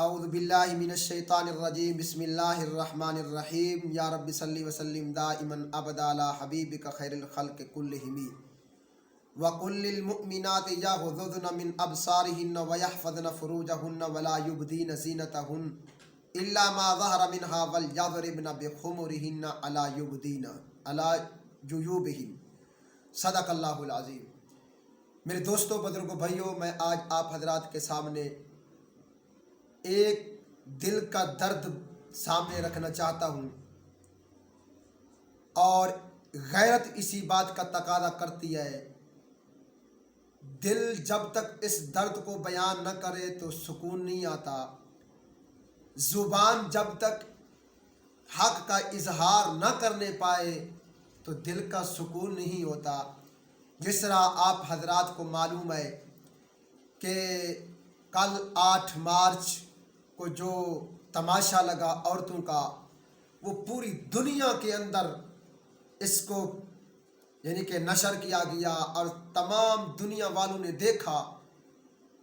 اعوذ باللہ من الشیطان الرجیم بسم اللہ الرحمن الرحیم یا رب صلی وسلم دائما ابدا علی حبیبک خیر الخلق کلہم وقل للمؤمنات یغضضن من ابصارہن ویحفظن فروجہن ولا یبدین زینتہن الا ما ظہر منها وليضربن بخمرہن علی جیوبہن۔ صدق اللہ العظیم۔ میرے دوستوں، بزرگوں، بھائیوں، میں آج آپ حضرات کے سامنے ایک دل کا درد سامنے رکھنا چاہتا ہوں، اور غیرت اسی بات کا تقاضا کرتی ہے۔ دل جب تک اس درد کو بیان نہ کرے تو سکون نہیں آتا، زبان جب تک حق کا اظہار نہ کرنے پائے تو دل کا سکون نہیں ہوتا۔ جس طرح آپ حضرات کو معلوم ہے کہ کل 8 مارچ کو جو تماشا لگا عورتوں کا، وہ پوری دنیا کے اندر اس کو یعنی کہ نشر کیا گیا، اور تمام دنیا والوں نے دیکھا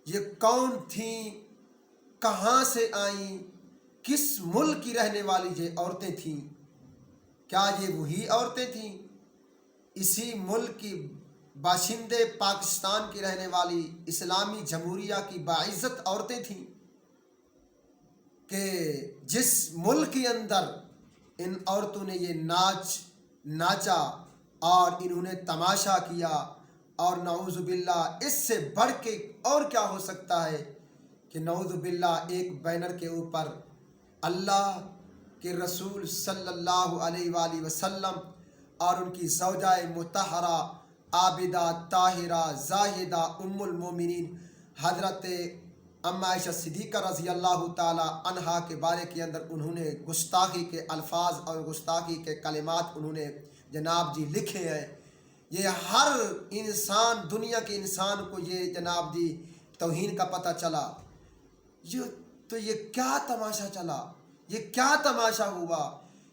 یہ کون تھیں، کہاں سے آئیں، کس ملک کی رہنے والی یہ عورتیں تھیں۔ کیا یہ وہی عورتیں تھیں؟ اسی ملک کی باشندے، پاکستان کی رہنے والی اسلامی جمہوریہ کی باعزت عورتیں تھیں کہ جس ملک کے اندر ان عورتوں نے یہ ناچا اور انہوں نے تماشا کیا، اور نعوذ باللہ اس سے بڑھ کے اور کیا ہو سکتا ہے کہ نعوذ باللہ ایک بینر کے اوپر اللہ کے رسول صلی اللہ علیہ وآلہ وسلم اور ان کی زوجہ مطہرہ عابدہ طاہرہ زاہدہ ام المومنین حضرت ام عائشہ صدیقہ رضی اللہ تعالی عنہا کے بارے کے اندر انہوں نے گستاخی کے الفاظ اور گستاخی کے کلمات انہوں نے جناب جی لکھے ہیں۔ یہ ہر انسان، دنیا کے انسان کو یہ جناب جی توہین کا پتہ چلا۔ یہ کیا تماشا چلا، یہ کیا تماشا ہوا؟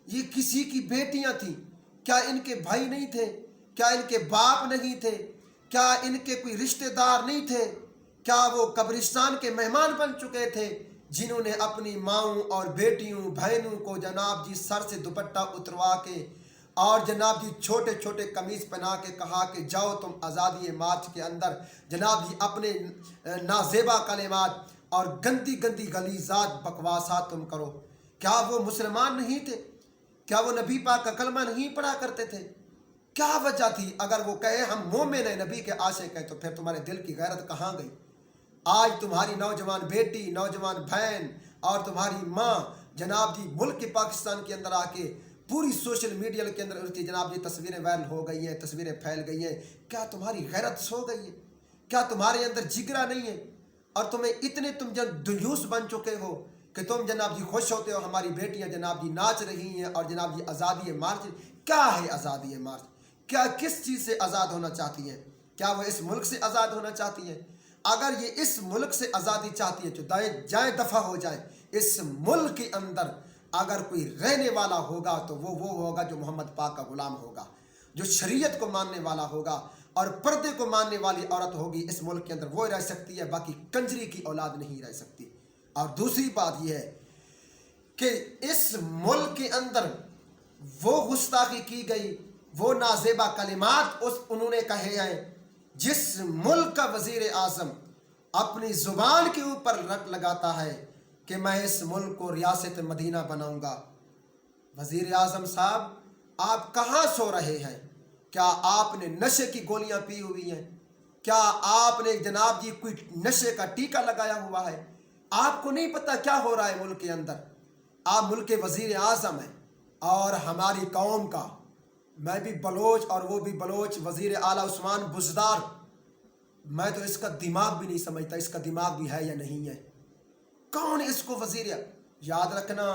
یہ کسی کی بیٹیاں تھیں؟ کیا ان کے بھائی نہیں تھے؟ کیا ان کے باپ نہیں تھے؟ کیا ان کے کوئی رشتہ دار نہیں تھے؟ کیا وہ قبرستان کے مہمان بن چکے تھے جنہوں نے اپنی ماؤں اور بیٹیوں بہنوں کو جناب جی سر سے دوپٹہ اتروا کے اور جناب جی چھوٹے چھوٹے قمیض پہنا کے کہا کہ جاؤ تم آزادی مارچ کے اندر جناب جی اپنے نازیبا کلمات اور گندی گندی غلیظات بکواسات تم کرو؟ کیا وہ مسلمان نہیں تھے؟ کیا وہ نبی پاک کا کلمہ نہیں پڑھا کرتے تھے؟ کیا وجہ تھی؟ اگر وہ کہے ہم مومن ہیں، نبی کے عاشق ہیں، تو پھر تمہارے دل کی غیرت کہاں گئی؟ آج تمہاری نوجوان بیٹی، نوجوان بہن اور تمہاری ماں جناب جی ملک پاکستان کے اندر آ کے پوری سوشل میڈیا کے اندر اس کی جناب جی تصویریں وائرل ہو گئی ہیں، تصویریں پھیل گئی ہیں۔ کیا تمہاری غیرت سو گئی ہے؟ کیا تمہارے اندر جگرا نہیں ہے؟ اور تمہیں اتنے تم دیوس بن چکے ہو کہ تم جناب جی خوش ہوتے ہو ہماری بیٹیاں جناب جی ناچ رہی ہیں اور جناب جی آزادی مارچ۔ کیا ہے آزادی مارچ؟ کیا کس چیز سے آزاد ہونا چاہتی ہیں؟ کیا وہ اس ملک سے آزاد ہونا چاہتی ہیں؟ اگر یہ اس ملک سے آزادی چاہتی ہے تو جائیں دفع ہو جائیں۔ اس ملک کے اندر اگر کوئی رہنے والا ہوگا تو وہ ہوگا جو محمد پاک کا غلام ہوگا، جو شریعت کو ماننے والا ہوگا اور پردے کو ماننے والی عورت ہوگی اس ملک کے اندر، وہ رہ سکتی ہے، باقی کنجری کی اولاد نہیں رہ سکتی۔ اور دوسری بات یہ ہے کہ اس ملک کے اندر وہ گستاخی کی گئی، وہ نازیبا کلمات انہوں نے کہے ہیں جس ملک کا وزیر اعظم اپنی زبان کے اوپر رٹ لگاتا ہے کہ میں اس ملک کو ریاست مدینہ بناؤں گا۔ وزیر اعظم صاحب، آپ کہاں سو رہے ہیں؟ کیا آپ نے نشے کی گولیاں پی ہوئی ہیں؟ کیا آپ نے جناب جی کوئی نشے کا ٹیکہ لگایا ہوا ہے؟ آپ کو نہیں پتہ کیا ہو رہا ہے ملک کے اندر؟ آپ ملک کے وزیر اعظم ہیں، اور ہماری قوم کا، میں بھی بلوچ اور وہ بھی بلوچ، وزیر اعلیٰ عثمان بزدار، میں تو اس کا دماغ بھی نہیں سمجھتا اس کا دماغ بھی ہے یا نہیں ہے۔ کون اس کو وزیر؟ یاد رکھنا،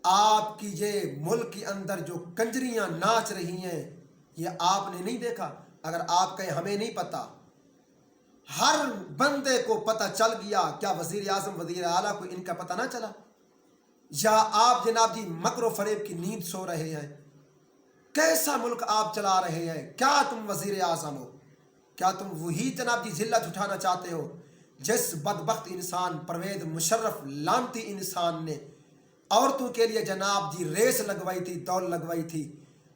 آپ کی یہ ملک کے اندر جو کنجریاں ناچ رہی ہیں یہ آپ نے نہیں دیکھا؟ اگر آپ کہیں ہمیں نہیں پتہ، ہر بندے کو پتہ چل گیا، کیا وزیر اعظم وزیر اعلیٰ کو ان کا پتہ نہ چلا؟ یا آپ جناب جی مکر و فریب کی نیند سو رہے ہیں؟ کیسا ملک آپ چلا رہے ہیں؟ کیا تم وزیر اعظم ہو؟ کیا تم وہی جناب جی ذلت اٹھانا چاہتے ہو जिस बदबख्त इंसान परवेज मुशर्रफ लानती इंसान ने औरतों के लिए जनाब जी रेस लगवाई थी, दौड़ लगवाई थी,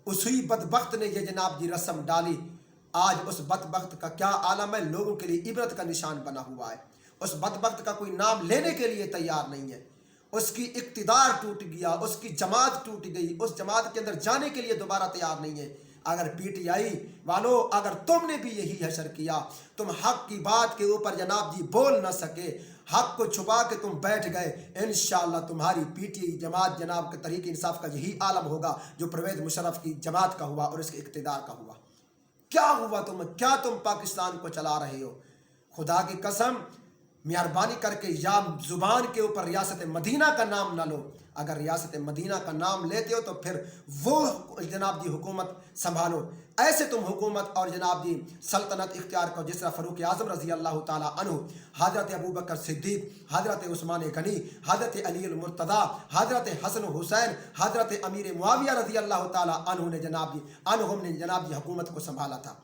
उसी बदबख्त ने ये जनाब जी रस्म डाली। आज उस बदबख्त का क्या आलम है, लोगों के लिए इबरत का निशान बना हुआ है। उस बदबख्त का कोई नाम लेने के लिए तैयार नहीं है। उसकी इक्तिदार टूट गया, उसकी जमात टूट गई, उस जमात के अंदर जाने के लिए दोबारा तैयार नहीं है। अगर पीटीआई वालों, अगर तुमने भी यही हशर किया, तुम हक की बात के ऊपर जनाब जी बोल न सके, हक को छुपा के तुम बैठ गए, इंशाअल्लाह तुम्हारी पीटीआई जमात जनाब के तरीके इंसाफ का यही आलम होगा जो परवेज मुशर्रफ की जमात का हुआ और इसके इक्तिदार का हुआ। क्या हुआ क्या तुम पाकिस्तान को चला रहे हो? खुदा की कसम, मेहरबानी करके या जुबान के ऊपर रियासत मदीना का नाम ना लो। अगर रियासत मदीना का नाम लेते हो तो फिर वो जनाब जी हुकूमत संभालो। ऐसे तुम हुकूमत और जनाब जी सल्तनत इख्तियार करो जिस तरह फ़ारूक आज़म रज़ी अल्लाह ताला अन्हु, हज़रत अबू बकर सिद्दीक़, हज़रत उस्मान गनी, हज़रत अली अल मुर्तज़ा, हज़रत हसन हुसैन, हज़रत अमीर मुआविया रज़ी अल्लाह ताला अन्हु ने जनाब जी हुकूमत को संभाला था।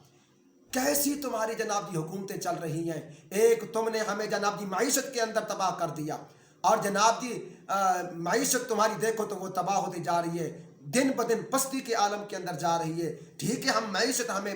कैसी तुम्हारी जनाब जी हुकूमतें चल रही हैं। एक तुमने हमें जनाब जी माइशत के अंदर तबाह कर दिया, और जनाब जी माइशत तुम्हारी देखो तो वो तबाह होती जा रही है, दिन ब दिन पस्ती के आलम के अंदर जा रही है। ठीक है, हम माइशत हमें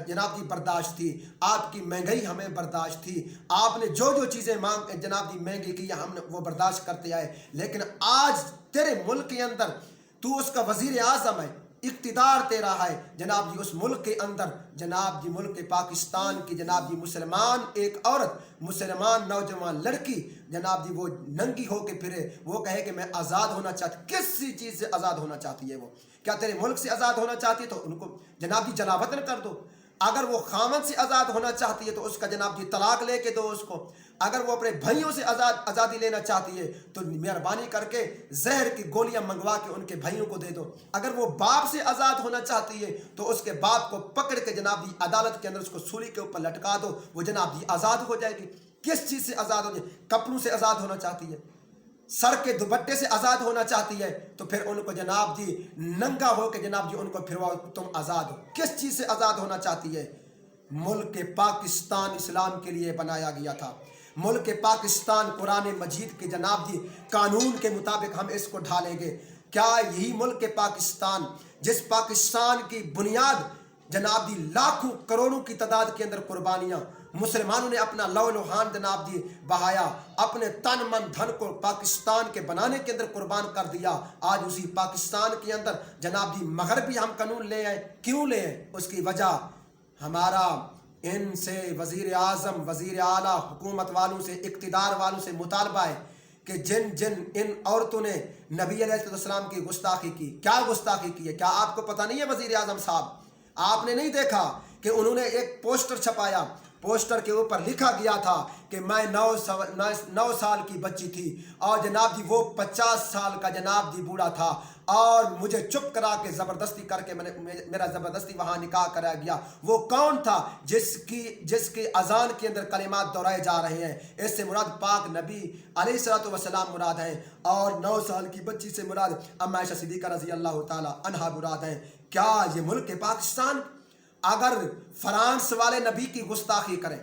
जनाब जी बर्दाश्त थी, आपकी महंगाई हमें बर्दाश्त थी, आपने जो जो चीज़ें जनाब जी महंगी की हमने वो बर्दाश्त करते आए, लेकिन आज तेरे मुल्क के अंदर तू उसका वज़ीर आज़म है, इक़्तिदार तेरा है जनाब जी उस मुल्क के अंदर, जनाब जी मुल्क पाकिस्तान की जनाब जी मुसलमान एक औरत, मुसलमान नौजवान लड़की जनाब जी वो नंगी हो के फिरे, वो कहे कि मैं आज़ाद होना चाहती। किसी चीज़ से आज़ाद होना चाहती है वो? क्या तेरे मुल्क से आज़ाद होना चाहती है तो उनको जनाब जी जलावतन कर दो। अगर वो खामन से आज़ाद होना चाहती है तो उसका जनाब जी तलाक लेके दो उसको। अगर वो अपने भाइयों से आज़ादी लेना चाहती है तो मेहरबानी करके जहर की गोलियां मंगवा के उनके भाइयों को दे दो। अगर वो बाप से आज़ाद होना चाहती है तो उसके बाप को पकड़ के जनाब जी अदालत के अंदर उसको सूली के ऊपर लटका दो, वो जनाब जी आज़ाद हो जाएगी। किस चीज़ से आज़ाद हो जाए? कपड़ों से आज़ाद होना चाहती है, सर के दुपट्टे से आज़ाद होना चाहती है तो फिर उनको जनाब जी नंगा हो के जनाब जी उनको फिरवाओ, तुम आज़ाद हो। किस चीज़ से आज़ाद होना चाहती है? मुल्क पाकिस्तान इस्लाम के लिए बनाया गया था। मुल्क पाकिस्तान कुरान मजीद के जनाब जी कानून के मुताबिक हम इसको ढालेंगे। क्या यही मुल्क पाकिस्तान, जिस पाकिस्तान की बुनियाद जनाब जी लाखों करोड़ों की तादाद के अंदर कुर्बानियाँ मुसलमानों ने अपना लौ लुहान जनाब जी बहाया, अपने तन मन धन को पाकिस्तान के बनाने के अंदर कुर्बान कर दिया, आज उसी पाकिस्तान के अंदर जनाब जी मगरबी हम कानून ले आए। क्यों ले आए? उसकी वजह हमारा इनसे वज़ीर आज़म, वज़ीर आला, हुकूमत वालों से, इक़्तिदार वालों से मुतालबा है कि जिन जिन इन औरतों ने नबी अलैहिस्सलाम की गुस्ताखी की, क्या गुस्ताखी की है? क्या आपको पता नहीं है वज़ीर आज़म साहब? आपने नहीं देखा कि उन्होंने एक पोस्टर छपाया, पोस्टर के ऊपर लिखा गया था कि मैं 9 साल की बच्ची थी और जनाब जी वो 50 साल का जनाब जी बूढ़ा था और मुझे चुप करा के ज़बरदस्ती करके मेरा ज़बरदस्ती वहाँ निकाह कराया गया। वो कौन था जिसकी अजान के अंदर कलिमात दोहराए जा रहे हैं? इससे मुराद पाक नबी अलैहिस्सलातु वस्सलाम मुराद हैं और 9 साल की बच्ची से मुराद अम्मा आयशा सिद्दीक़ा रज़ी अल्लाह ताला अन्हा मुराद हैं। क्या ये मुल्क पाकिस्तान अगर फ्रांस वाले नबी की गुस्ताखी करें,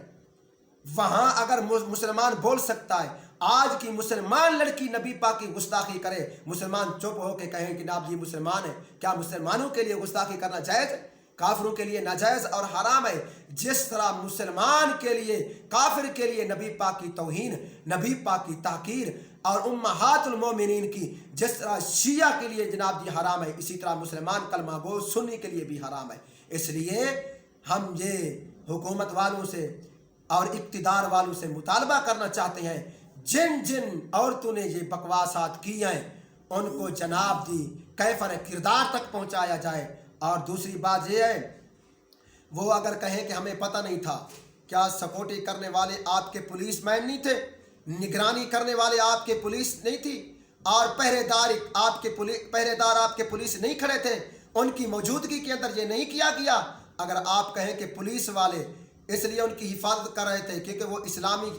वहाँ अगर मुसलमान बोल सकता है, आज की मुसलमान लड़की नबी पाक की गुस्ताखी करे, मुसलमान चुप हो के कहें कि नाब जी मुसलमान है, क्या मुसलमानों के लिए गुस्ताखी करना जायज़ है? काफिरों के लिए नाजायज़ और हराम है। जिस तरह मुसलमान के लिए, काफिर के लिए नबी पाक की तौहीन, नबी पाक की ताकीर और उम्महातुल मोमिनीन की जिस तरह शिया के लिए जनाब जी हराम है, इसी तरह मुसलमान कलमा गो सुन्नी के लिए भी हराम है। इसलिए हम ये हुकूमत वालों से और इक़्तिदार वालों से मुतालबा करना चाहते हैं, जिन जिन औरतों ने ये बकवासात की हैं उनको जनाब जी कैफर किरदार तक पहुँचाया जाए। और दूसरी बात ये है, वो अगर कहें कि हमें पता नहीं था, क्या सिक्योरिटी करने वाले आपके पुलिस मैन नहीं थे? निगरानी करने वाले आपके पुलिस नहीं थी? और पहरेदार आपके पुलिस नहीं खड़े थे? उनकी मौजूदगी के अंदर ये नहीं किया गया? अगर आप कहें कि पुलिस वाले इसलिए उनकी हिफाजत कर रहे थे क्योंकि वो इस्लामी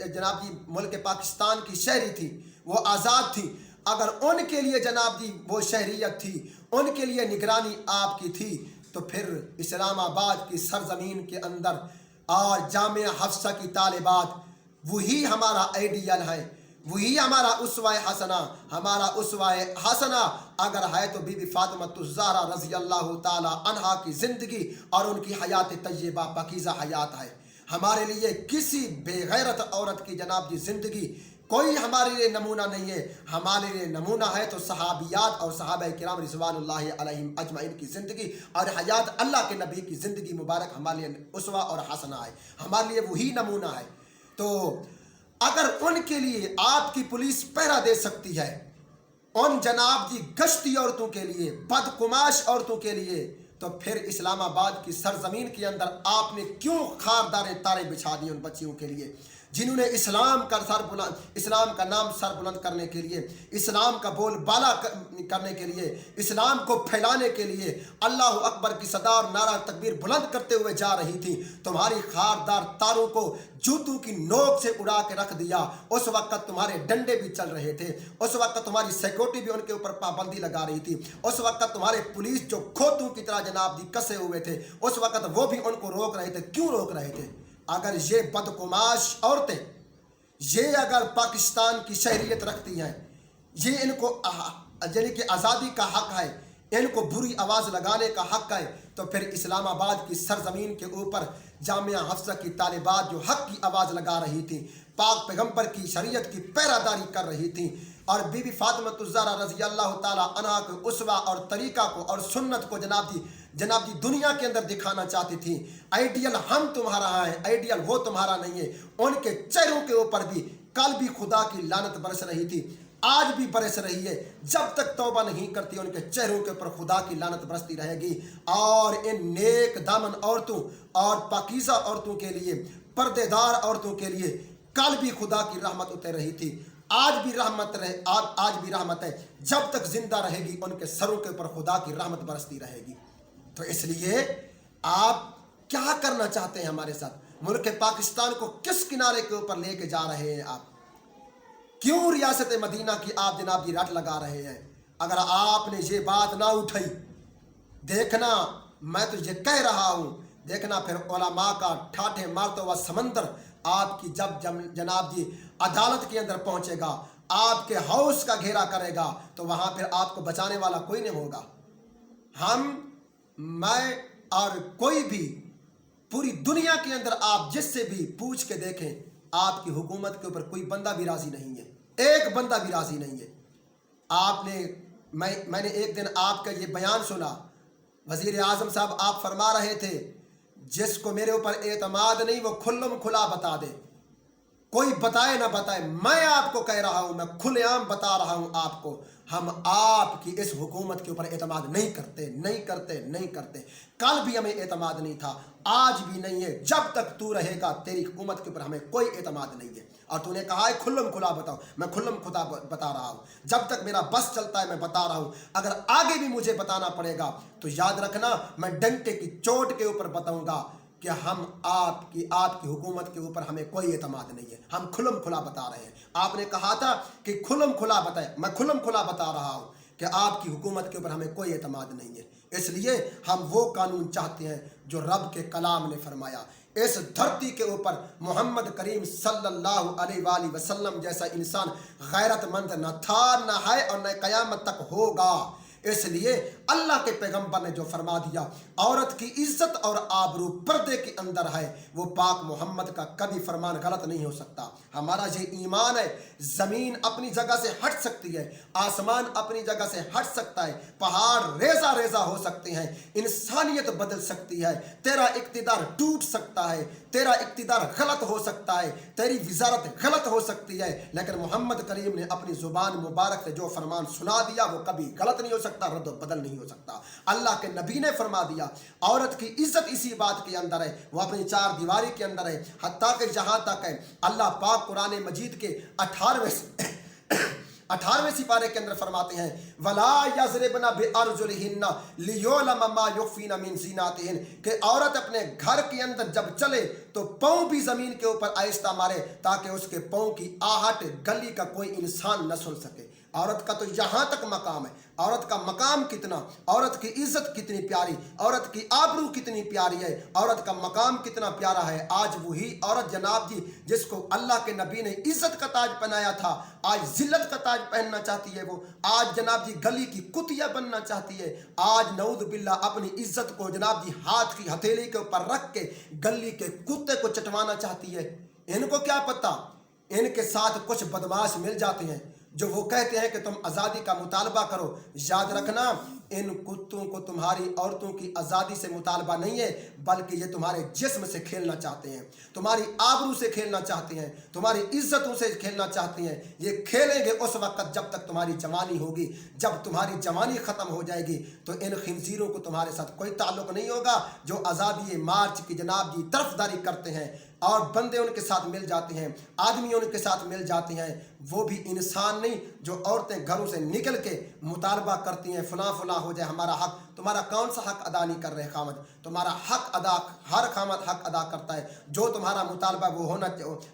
जनाब जी मुल्क पाकिस्तान की शहरी थी, वो आज़ाद थी, अगर उनके लिए जनाब जी वो शहरियत थी, उनके लिए निगरानी आपकी थी, तो फिर इस्लामाबाद की सरजमीन के अंदर और जामिया हफ्सा की तालिबात वही हमारा आइडियल है, वही हमारा उसवा हसना। हमारा उसवा हसना अगर है तो बीबी फातिमा रज़ी अल्लाह ताला अन्हा की ज़िंदगी और उनकी हयात तय्यबा पाकीज़ा हयात है। हमारे लिए किसी बेगैरत औरत की जनाब जी ज़िंदगी कोई हमारे लिए नमूना नहीं है। हमारे लिए नमूना है तो सहाबियात और सहाबा किराम रिज़वानुल्लाहि अलैहिम अजमाइन की ज़िंदगी और हयात अल्लाह के नबी की ज़िंदगी मुबारक हमारे लिए उसवा और हसना है, हमारे लिए वही नमूना है। तो अगर उनके लिए आपकी पुलिस पहरा दे सकती है, उन जनाब जी गश्ती औरतों के लिए, बदकुमाश औरतों के लिए, तो फिर इस्लामाबाद की सरजमीन के अंदर आपने क्यों खारदार तारे बिछा दिए उन बच्चियों के लिए जिन्होंने इस्लाम का नाम सर बुलंद करने के लिए, इस्लाम का बोल बाला करने के लिए, इस्लाम को फैलाने के लिए अल्लाह अकबर की सदा और नारा तकबीर बुलंद करते हुए जा रही थी। तुम्हारी खारदार तारों को जूतों की नोक से उड़ा के रख दिया। उस वक्त तुम्हारे डंडे भी चल रहे थे, उस वक्त तुम्हारी सिक्योरिटी भी उनके ऊपर पाबंदी लगा रही थी, उस वक्त तुम्हारे पुलिस जो खोतों की तरह जनाब जी कसे हुए थे, उस वक्त वो भी उनको रोक रहे थे। क्यों रोक रहे थे? अगर ये बदकुमाश औरतें, ये अगर पाकिस्तान की शहरियत रखती हैं, ये इनको यानी कि आज़ादी का हक है, इनको बुरी आवाज़ लगाने का हक है, तो फिर इस्लामाबाद की सरजमीन के ऊपर जामिया हफ्सा की तालिबात जो हक की आवाज़ लगा रही थी, पाक पैगंबर की शरीयत की पैरादारी कर रही थी और बीबी फातिमा रज़ी अल्लाह ताला अन्हा के उसवा और तरीका को और सुन्नत को जनाब जी दुनिया के अंदर दिखाना चाहती थी। आइडियल हम तुम्हारा है, आइडियल वो तुम्हारा नहीं है। उनके चेहरों के ऊपर भी कल भी खुदा की लानत बरस रही थी, आज भी बरस रही है। जब तक तौबा नहीं करती उनके चेहरों के ऊपर खुदा की लानत बरसती रहेगी। और इन नेक दामन औरतों और पाकीज़ा औरतों के लिए, पर्देदार औरतों के लिए कल भी खुदा की रहमत उतर रही थी, आज भी रहमत रहे, आज भी रहमत है। जब तक जिंदा रहेगी उनके सरों के ऊपर खुदा की रहमत बरसती रहेगी। तो इसलिए आप क्या करना चाहते हैं हमारे साथ? मुल्क पाकिस्तान को किस किनारे के ऊपर लेके जा रहे हैं आप? क्यों रियासत मदीना की आप जनाब जी रट लगा रहे हैं? अगर आपने ये बात ना उठाई, देखना मैं तो ये कह रहा हूँ, देखना फिर उलमा का ठाठे मारता हुआ समंदर आपकी जब जनाब जी अदालत के अंदर पहुंचेगा, आपके हाउस का घेरा करेगा, तो वहां फिर आपको बचाने वाला कोई नहीं होगा। मैं और कोई भी पूरी दुनिया के अंदर आप जिससे भी पूछ के देखें, आपकी हुकूमत के ऊपर कोई बंदा भी राजी नहीं है, एक बंदा भी राजी नहीं है। मैंने एक दिन आपका ये बयान सुना, वजीर आजम साहब आप फरमा रहे थे जिसको मेरे ऊपर एतमाद नहीं वो खुल्लम खुला बता दे, कोई बताए ना बताए। मैं आपको कह रहा हूं, मैं खुलेआम बता रहा हूं आपको, हम आपकी इस हुकूमत के ऊपर एतमाद नहीं करते। कल भी हमें एतमाद नहीं था, आज भी नहीं है। जब तक तू रहेगा तेरी हुकूमत के ऊपर हमें कोई एतमाद नहीं है। और तूने कहा है खुल्लम खुला बताओ, मैं खुल्लम खुला बता रहा हूँ। जब तक मेरा बस चलता है मैं बता रहा हूँ, अगर आगे भी मुझे बताना पड़ेगा तो याद रखना मैं डंटे की चोट के ऊपर बताऊंगा कि हम आपकी हुकूमत के ऊपर हमें कोई एतमाद नहीं है। हम खुल्लम खुला बता रहे हैं। आपने कहा था कि खुल्लम खुला बताए, मैं खुल्लम खुला बता रहा हूँ कि आपकी हुकूमत के ऊपर हमें कोई एतमाद नहीं है। इसलिए हम वो कानून चाहते हैं जो रब के कलाम ने फरमाया। इस धरती के ऊपर मोहम्मद करीम सल्लल्लाहु अलैहि वसल्लम जैसा इंसान गैरतमंद न था, न है और न क़यामत तक होगा। इसलिए अल्लाह के पैगंबर ने जो फरमा दिया, औरत की इज्जत और आबरू पर्दे के अंदर है, वो पाक मोहम्मद का कभी फरमान गलत नहीं हो सकता। हमारा ये ईमान है, ज़मीन अपनी जगह से हट सकती है, आसमान अपनी जगह से हट सकता है, पहाड़ रेजा रेजा हो सकते हैं, इंसानियत बदल सकती है, तेरा इक़्तिदार टूट सकता है, तेरा इक़्तिदार गलत हो सकता है, तेरी वज़ारत गलत हो सकती है, लेकिन मोहम्मद करीम ने अपनी ज़ुबान मुबारक से जो फरमान सुना दिया वो कभी गलत नहीं हो सकता, रद्द बदल नहीं हो सकता। अल्लाह के नबी ने फरमा दिया, औरत की इज्जत इसी बात के अंदर है, वो अपनी चार दीवारी के अंदर है। हत्ता कि जहां तक है अल्लाह पाक कुरान मजीद के 18वें सिपारे के अंदर फरमाते हैं, वला यज़रिबना बिअरजुलिहिन्ना लियुअलम मा युखफीना मिन ज़ीनातिहिन, कि औरत अपने घर के अंदर जब चले तो पाँव भी जमीन के ऊपर आहिस्ता मारे ताकि उसके पाँव की आहट गली का कोई इंसान न सुन सके। عورت کا تو یہاں تک مقام ہے، عورت کا مقام کتنا، عورت کی عزت کتنی پیاری، عورت کی آبرو کتنی پیاری ہے، عورت کا مقام کتنا پیارا ہے۔ آج وہی عورت جناب جی جس کو اللہ کے نبی نے عزت کا تاج پہنایا تھا، آج ذلت کا تاج پہننا چاہتی ہے وہ، آج جناب جی گلی کی کتیا بننا چاہتی ہے، آج نعوذ باللہ اپنی عزت کو جناب جی ہاتھ کی ہتھیلی کے اوپر رکھ کے گلی کے کتے کو چٹوانا چاہتی ہے۔ ان کو کیا پتہ، ان کے ساتھ کچھ بدماش مل جاتے ہیں جو وہ کہتے ہیں کہ تم آزادی کا مطالبہ کرو۔ یاد رکھنا ان کتوں کو تمہاری عورتوں کی آزادی سے مطالبہ نہیں ہے، بلکہ یہ تمہارے جسم سے کھیلنا چاہتے ہیں، تمہاری آبرو سے کھیلنا چاہتے ہیں، تمہاری عزتوں سے کھیلنا چاہتے ہیں۔ یہ کھیلیں گے اس وقت جب تک تمہاری جوانی ہوگی، جب تمہاری جوانی ختم ہو جائے گی تو ان خنزیروں کو تمہارے ساتھ کوئی تعلق نہیں ہوگا جو آزادی مارچ کی جناب جی طرفداری کرتے ہیں، اور بندے ان کے ساتھ مل جاتے ہیں، آدمی ان کے ساتھ مل جاتے ہیں۔ وہ بھی انسان نہیں جو عورتیں گھروں سے نکل کے مطالبہ کرتی ہیں فلاں فلاں ہو جائے ہمارا حق۔ تمہارا کون سا حق ادا نہیں کر رہے خامد؟ تمہارا حق ادا، ہر خامد حق ادا کرتا ہے، جو تمہارا مطالبہ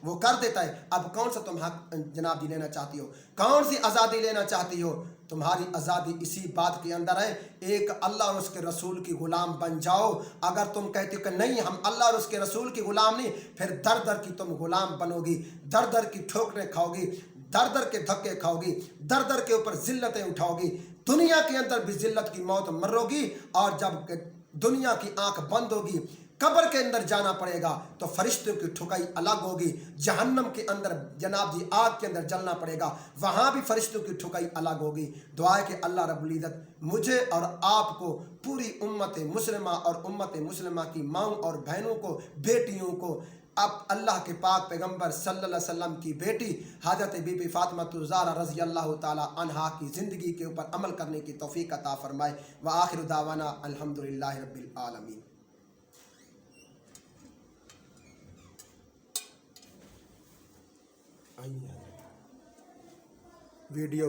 وہ کر دیتا ہے۔ اب کون سا تم حق جناب جی لینا چاہتی ہو، کون سی آزادی لینا چاہتی ہو؟ تمہاری آزادی اسی بات کے اندر ہے، ایک اللہ اور اس کے رسول کی غلام بن جاؤ۔ اگر تم کہتے ہو کہ نہیں ہم اللہ اور اس کے رسول کی غلام نہیں، پھر در در کی تم غلام بنو گی، در در کی ٹھوکریں کھاؤ گی، در در کے دھکے کھاؤ گی، در در کے اوپر ذلتیں اٹھاؤ گی، دنیا کے اندر بھی ذلت کی موت مرو گی، اور جب دنیا کی آنکھ بند ہوگی قبر کے اندر جانا پڑے گا تو فرشتوں کی ٹھکائی الگ ہوگی، جہنم کے اندر جناب جی آگ کے اندر جلنا پڑے گا، وہاں بھی فرشتوں کی ٹھکائی الگ ہوگی۔ دعا ہے کہ اللہ رب العزت مجھے اور آپ کو، پوری امت مسلمہ اور امت مسلمہ کی ماؤں اور بہنوں کو، بیٹیوں کو، اب اللہ کے پاک پیغمبر صلی اللہ علیہ وسلم کی بیٹی حضرت بی بی فاطمہ الزہرا رضی اللہ تعالی عنہا کی زندگی کے اوپر عمل کرنے کی توفیق عطا فرمائے۔ وآخر دعوانا الحمدللہ رب العالمین۔ ویڈیو